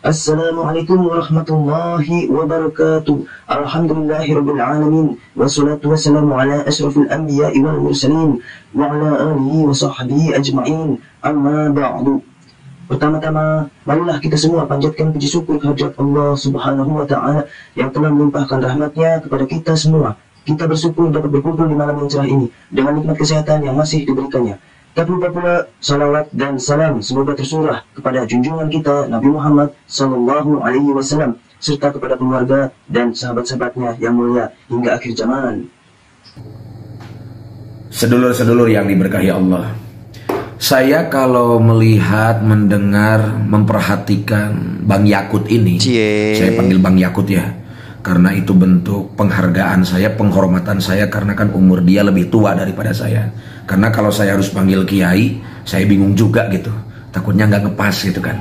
Assalamualaikum warahmatullahi wabarakatuh. Alhamdulillahirabbil alamin wassalatu wassalamu ala asyrafil anbiya'i wal mursalin wa ala alihi wa sahbihi ajma'in. Amma ba'du. Pertama-tama, marilah kita semua panjatkan puji syukur kehadirat Allah Subhanahu wa taala yang telah melimpahkan rahmat-Nya kepada kita semua. Kita bersyukur dapat berkumpul di malam yang cerah ini dengan nikmat kesehatan yang masih diberikannya. Tak lupa pula salawat dan salam semoga tersurah kepada junjungan kita Nabi Muhammad Sallallahu Alaihi Wasallam serta kepada keluarga dan sahabat-sahabatnya yang mulia hingga akhir zaman. Sedulur-sedulur yang diberkahi Allah, saya kalau melihat, mendengar, memperhatikan Bang Yakut ini, saya panggil Bang Yakut ya, karena itu bentuk penghargaan saya, penghormatan saya, karena kan umur dia lebih tua daripada saya. Karena kalau saya harus panggil kiai, saya bingung juga gitu, takutnya nggak ngepas gitu kan.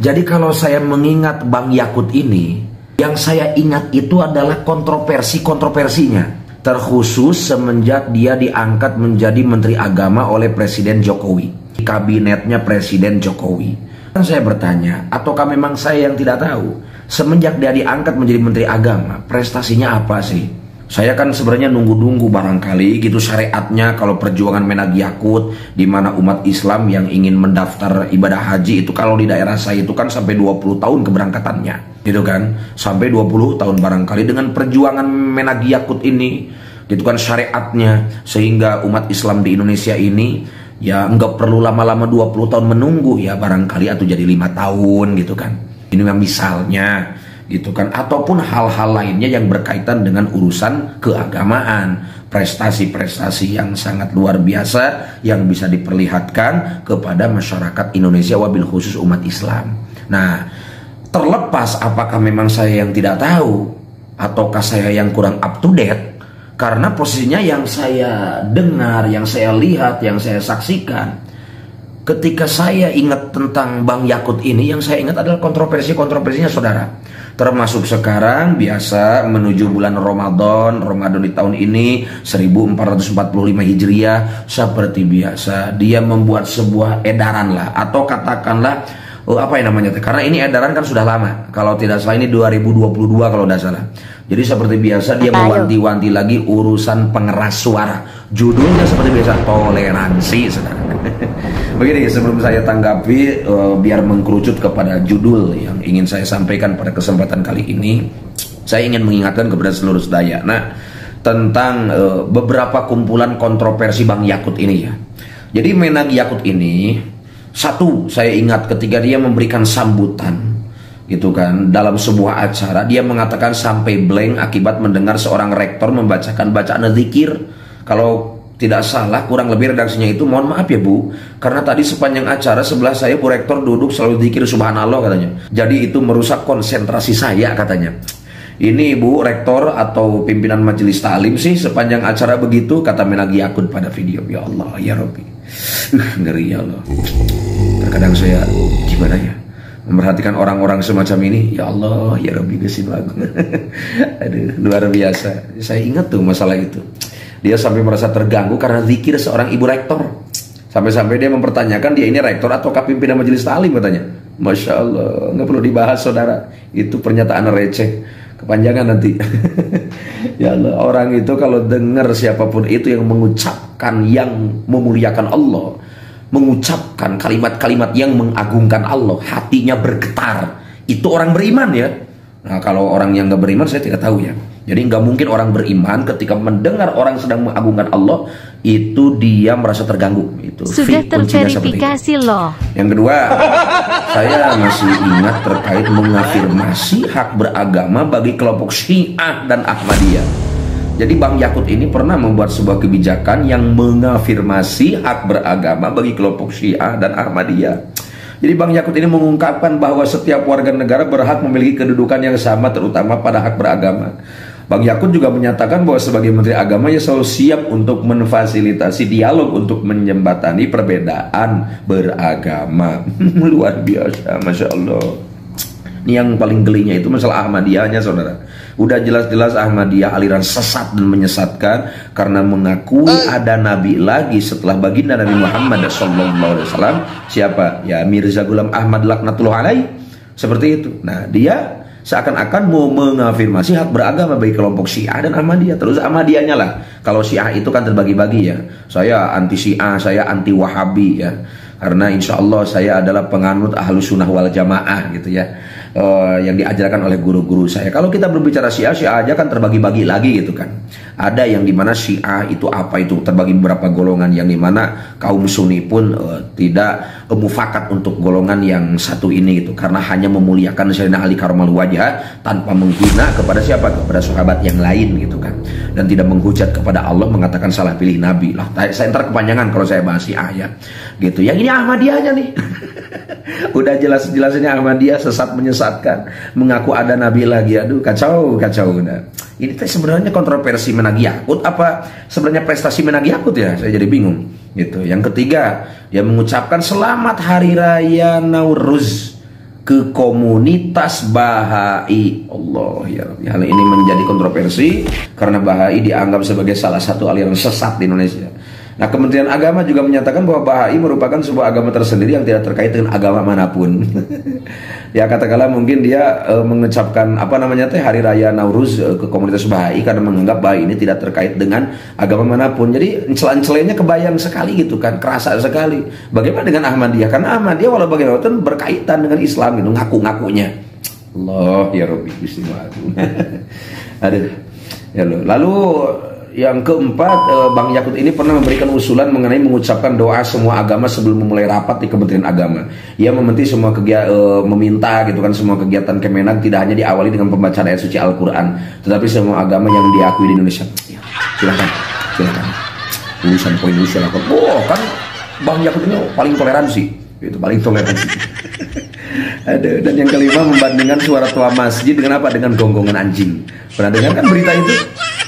Jadi kalau saya mengingat Bang Yakut ini, yang saya ingat itu adalah kontroversinya. Terkhusus semenjak dia diangkat menjadi Menteri Agama oleh Presiden Jokowi, kabinetnya Presiden Jokowi. Saya bertanya, ataukah memang saya yang tidak tahu, semenjak dia diangkat menjadi Menteri Agama, prestasinya apa sih? Saya kan sebenarnya nunggu-nunggu barangkali gitu syariatnya kalau perjuangan Menak Yakut, di mana umat Islam yang ingin mendaftar ibadah haji itu kalau di daerah saya itu kan sampai 20 tahun keberangkatannya gitu kan, sampai 20 tahun barangkali. Dengan perjuangan Menak Yakut ini gitu kan syariatnya, sehingga umat Islam di Indonesia ini ya nggak perlu lama-lama 20 tahun menunggu ya barangkali, atau jadi 5 tahun gitu kan. Ini memang misalnya gitu kan, ataupun hal-hal lainnya yang berkaitan dengan urusan keagamaan, prestasi-prestasi yang sangat luar biasa yang bisa diperlihatkan kepada masyarakat Indonesia, wabil khusus umat Islam. Nah, terlepas apakah memang saya yang tidak tahu ataukah saya yang kurang up to date, karena posisinya yang saya dengar, yang saya lihat, yang saya saksikan, ketika saya ingat tentang Bang Yakut ini, yang saya ingat adalah kontroversinya saudara. Termasuk sekarang biasa menuju bulan Ramadan di tahun ini 1445 Hijriah, seperti biasa dia membuat sebuah edaran lah, atau katakanlah apa yang namanya, karena ini edaran kan sudah lama, kalau tidak salah ini 2022 kalau tidak salah. Jadi seperti biasa dia mewanti-wanti lagi urusan pengeras suara. Judulnya seperti biasa, toleransi saudara. Begini, sebelum saya tanggapi, biar mengkerucut kepada judul yang ingin saya sampaikan pada kesempatan kali ini, saya ingin mengingatkan kepada seluruh sedaya tentang beberapa kumpulan kontroversi Bang Yakut ini ya. Jadi Menak Yakut ini, satu saya ingat ketika dia memberikan sambutan gitu kan dalam sebuah acara, dia mengatakan sampai blank akibat mendengar seorang rektor membacakan bacaan zikir. Kalau tidak salah kurang lebih redaksinya itu, mohon maaf ya Bu, karena tadi sepanjang acara sebelah saya Bu Rektor duduk selalu zikir subhanallah katanya, jadi itu merusak konsentrasi saya katanya. Ini Bu Rektor atau pimpinan majelis taklim sih sepanjang acara begitu, kata Menak Yakut pada video. Ya Allah ya Rabbi, ngeri ya Allah. Terkadang saya gimana ya memperhatikan orang-orang semacam ini, ya Allah ya Rabbi kesimbangan. Aduh, luar biasa. Saya ingat tuh masalah itu. Dia sampai merasa terganggu karena zikir seorang ibu rektor. Sampai-sampai dia mempertanyakan dia ini rektor atau pimpinan majelis taklim katanya. Masya Allah, nggak perlu dibahas saudara. Itu pernyataan receh, kepanjangan nanti. Ya Allah, orang itu kalau dengar siapapun itu yang mengucapkan yang memuliakan Allah, mengucapkan kalimat-kalimat yang mengagungkan Allah, hatinya bergetar. Itu orang beriman ya. Nah kalau orang yang nggak beriman saya tidak tahu ya. Jadi nggak mungkin orang beriman ketika mendengar orang sedang mengagungkan Allah itu dia merasa terganggu. Itu sudah terverifikasi loh. Yang kedua, saya masih ingat terkait mengafirmasi hak beragama bagi kelompok Syiah dan Ahmadiyah. Jadi Bang Yakut ini pernah membuat sebuah kebijakan yang mengafirmasi hak beragama bagi kelompok Syiah dan Ahmadiyah. Jadi Bang Yakut ini mengungkapkan bahwa setiap warga negara berhak memiliki kedudukan yang sama terutama pada hak beragama. Bang Yakut juga menyatakan bahwa sebagai Menteri Agama ia selalu siap untuk memfasilitasi dialog untuk menjembatani perbedaan beragama. Luar biasa, Masya Allah. Ini yang paling gelinya itu masalah Ahmadiyahnya, saudara. Udah jelas-jelas Ahmadiyah aliran sesat dan menyesatkan karena mengakui ada nabi lagi setelah baginda Nabi Muhammad SAW. Siapa? Ya Mirza Ghulam Ahmad laknatullah alaih. Seperti itu. Nah, dia seakan-akan mau mengafirmasi hak beragama bagi kelompok Syiah dan Ahmadiyah. Terus Ahmadiyahnya lah, kalau Syiah itu kan terbagi-bagi ya. Saya anti Syiah, saya anti Wahabi ya. Karena insya Allah saya adalah penganut Ahlus Sunnah wal Jamaah gitu ya. Yang diajarkan oleh guru-guru saya. Kalau kita berbicara Syiah, Syiah aja kan terbagi-bagi lagi gitu kan. Ada yang dimana Syiah itu apa itu terbagi beberapa golongan, yang dimana kaum Sunni pun tidak mufakat untuk golongan yang satu ini gitu, karena hanya memuliakan Sayyidina Ali karramallahu wajhah tanpa menghina kepada siapa, kepada sahabat yang lain gitu kan, dan tidak menghujat kepada Allah mengatakan salah pilih Nabi lah. Saya ntar kepanjangan kalau saya bahas Syiah ya gitu. Yang ini Ahmadiyahnya nih. Udah jelas-jelasnya Ahmadiyah sesat menyesatkan, mengaku ada nabi lagi. Aduh, kacau udah. Ini sebenarnya kontroversi Menagi Yakut apa sebenarnya prestasi Menagi Yakut ya? Saya jadi bingung gitu. Yang ketiga, dia mengucapkan selamat hari raya Nauruz ke komunitas Bahai. Allah ya Rabbi. Hal ini menjadi kontroversi karena Bahai dianggap sebagai salah satu aliran sesat di Indonesia. Nah, Kementerian Agama juga menyatakan bahwa Bahai merupakan sebuah agama tersendiri yang tidak terkait dengan agama manapun. Ya katakanlah mungkin dia mengucapkan apa namanya hari raya Nauruz ke komunitas Bahai karena menganggap Bahai ini tidak terkait dengan agama manapun. Jadi celah-celahnya kebayang sekali gitu kan, kerasa sekali. Bagaimana dengan Ahmadiyah? Karena Ahmadiyah walau bagaimanapun berkaitan dengan Islam gitu, ngaku-ngakunya. Allah ya Rabbi Bismillah. Ada. Ya lalu yang keempat, Bang Yakut ini pernah memberikan usulan mengenai mengucapkan doa semua agama sebelum memulai rapat di Kementerian Agama. Ia meminta gitu kan semua kegiatan Kemenag tidak hanya diawali dengan pembacaan ayat suci Al-Quran, tetapi semua agama yang diakui di Indonesia. Ya, silakan. Urusan poin silakan. Oh kan, Bang Yakut ini paling toleransi, itu paling toleransi. Ada. Dan yang kelima, membandingkan suara tua masjid dengan apa? Dengan gonggongan anjing. Pernah dengar kan berita itu?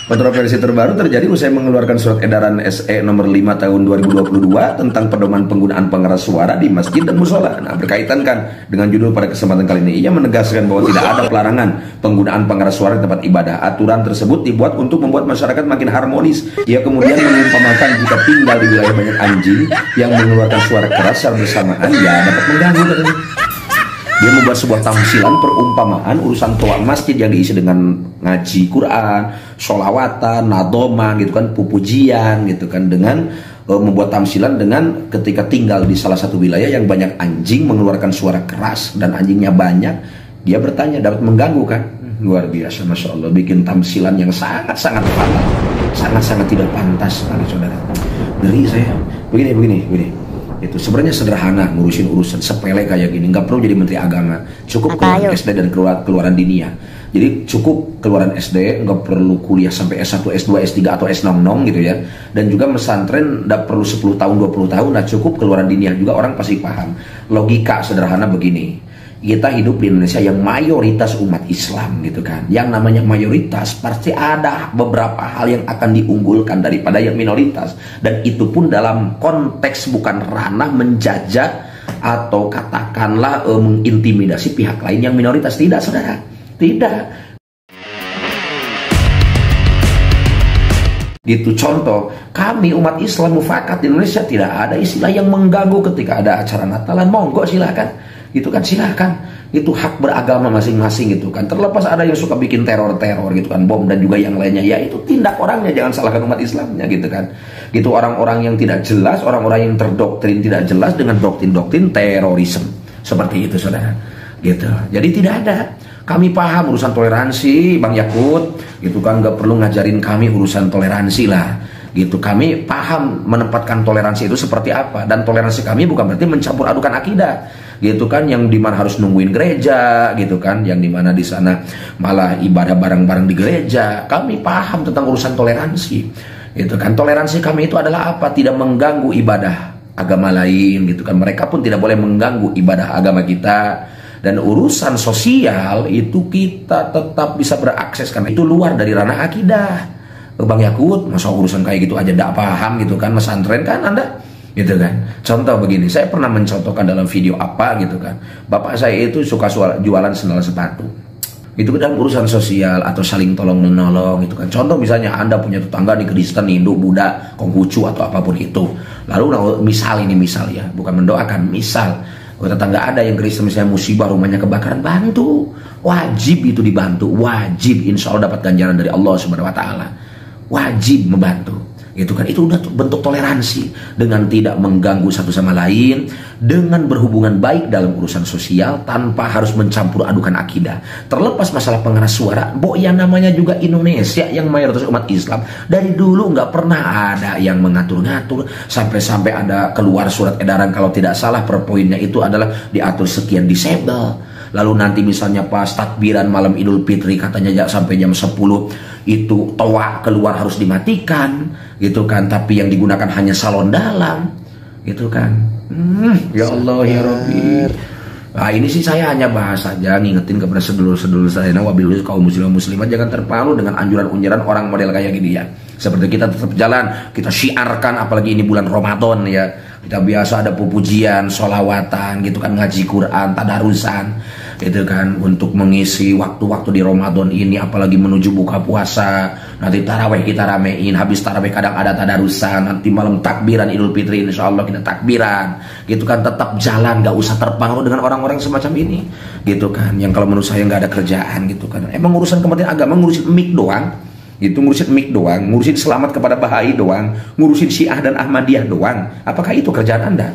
Kontroversi terbaru terjadi usai mengeluarkan surat edaran SE nomor 5 tahun 2022 tentang pedoman penggunaan pengeras suara di masjid dan musola. Nah, berkaitan kan dengan judul pada kesempatan kali ini, ia menegaskan bahwa tidak ada pelarangan penggunaan pengeras suara di tempat ibadah. Aturan tersebut dibuat untuk membuat masyarakat makin harmonis. Ia kemudian mengumpamakan jika tinggal di wilayah banyak anjing yang mengeluarkan suara keras secara bersamaan, ya dapat mengganggu katanya. Dia membuat sebuah tamsilan perumpamaan urusan toa masjid yang diisi dengan ngaji Quran, sholawatan, nadoma gitu kan, pupujian gitu kan, dengan membuat tamsilan dengan ketika tinggal di salah satu wilayah yang banyak anjing mengeluarkan suara keras dan anjingnya banyak, dia bertanya dapat mengganggu kan? Luar biasa, Masya Allah, bikin tamsilan yang sangat-sangat fatal, sangat-sangat tidak pantas, saudara. Ngeri saya. Begini. Itu sebenarnya sederhana ngurusin urusan sepele kayak gini, nggak perlu jadi Menteri Agama, cukup keluaran SD dan keluaran dinia. Jadi cukup keluaran SD, nggak perlu kuliah sampai S1, S2, S3 atau S00 gitu ya. Dan juga mesantren nggak perlu 10 tahun 20 tahun, nah cukup keluaran dinia juga orang pasti paham. Logika sederhana begini. Kita hidup di Indonesia yang mayoritas umat Islam gitu kan. Yang namanya mayoritas pasti ada beberapa hal yang akan diunggulkan daripada yang minoritas. Dan itu pun dalam konteks bukan ranah menjajah atau katakanlah mengintimidasi pihak lain yang minoritas. Tidak, saudara. Tidak. Gitu contoh, kami umat Islam mufakat di Indonesia tidak ada istilah yang mengganggu ketika ada acara Natalan. Monggo silakan. Itu kan silahkan, itu hak beragama masing-masing gitu kan. Terlepas ada yang suka bikin teror-teror gitu kan, bom dan juga yang lainnya, ya itu tindak orangnya, jangan salahkan umat Islamnya gitu kan. Gitu orang-orang yang tidak jelas, orang-orang yang terdoktrin tidak jelas dengan doktrin-doktrin terorisme seperti itu, saudara. Gitu. Jadi tidak ada Kami paham urusan toleransi, Bang Yakut, gitu kan, nggak perlu ngajarin kami urusan toleransi lah. Gitu, kami paham menempatkan toleransi itu seperti apa, dan toleransi kami bukan berarti mencampur adukan akidah, gitu kan, yang dimana harus nungguin gereja, gitu kan, yang dimana di sana malah ibadah bareng-bareng di gereja. Kami paham tentang urusan toleransi, gitu kan. Toleransi kami itu adalah apa? Tidak mengganggu ibadah agama lain, gitu kan. Mereka pun tidak boleh mengganggu ibadah agama kita. Dan urusan sosial itu kita tetap bisa berakses karena itu luar dari ranah akidah. Bang Yakut, masa urusan kayak gitu aja tidak paham, gitu kan, pesantren kan Anda, gitu kan. Contoh begini, saya pernah mencontohkan dalam video apa, gitu kan, bapak saya itu suka jualan sandal sepatu. Itu dalam urusan sosial atau saling tolong menolong, gitu kan. Contoh misalnya Anda punya tetangga di Kristen, Hindu, Buddha, Konghucu atau apapun itu. Lalu misal ya, bukan mendoakan, misal tetangga ada yang Kristen misalnya musibah, rumahnya kebakaran, bantu. Wajib itu dibantu, wajib, insya Allah dapat ganjaran dari Allah Subhanahu Wa Taala. Wajib membantu, gitu kan. Itu udah bentuk toleransi, dengan tidak mengganggu satu sama lain, dengan berhubungan baik dalam urusan sosial tanpa harus mencampur adukan akidah. Terlepas masalah pengeras suara, yang namanya juga Indonesia yang mayoritas umat Islam dari dulu nggak pernah ada yang mengatur-ngatur, sampai-sampai ada keluar surat edaran kalau tidak salah per poinnya itu adalah diatur sekian disable. Lalu nanti misalnya pas takbiran malam Idul Fitri katanya sampai jam 10 itu toa keluar harus dimatikan, gitu kan. Tapi yang digunakan hanya salon dalam, gitu kan. Ya Allah ya Rabbi. Nah, ini sih saya hanya bahas saja, ngingetin kepada sedulur-sedulur saya, wabil kaum muslimat jangan terpengaruh dengan anjuran-anjuran orang model kayak gini ya. Seperti kita tetap jalan, kita syiarkan, apalagi ini bulan Ramadan ya. Kita biasa ada pujian, sholawatan, gitu kan, ngaji Quran, tadarusan, gitu kan, untuk mengisi waktu-waktu di Ramadan ini, apalagi menuju buka puasa. Nanti taraweh kita ramein, habis taraweh kadang ada tadarusan, nanti malam takbiran Idul Fitri, insya Allah kita takbiran, gitu kan. Tetap jalan, gak usah terpengaruh dengan orang-orang semacam ini, gitu kan, yang kalau menurut saya nggak ada kerjaan, gitu kan. Emang urusan Kementerian Agama ngurusin mic doang, itu ngurusin mic doang, ngurusin selamat kepada Bahai doang, ngurusin Syiah dan Ahmadiyah doang. Apakah itu kerjaan Anda?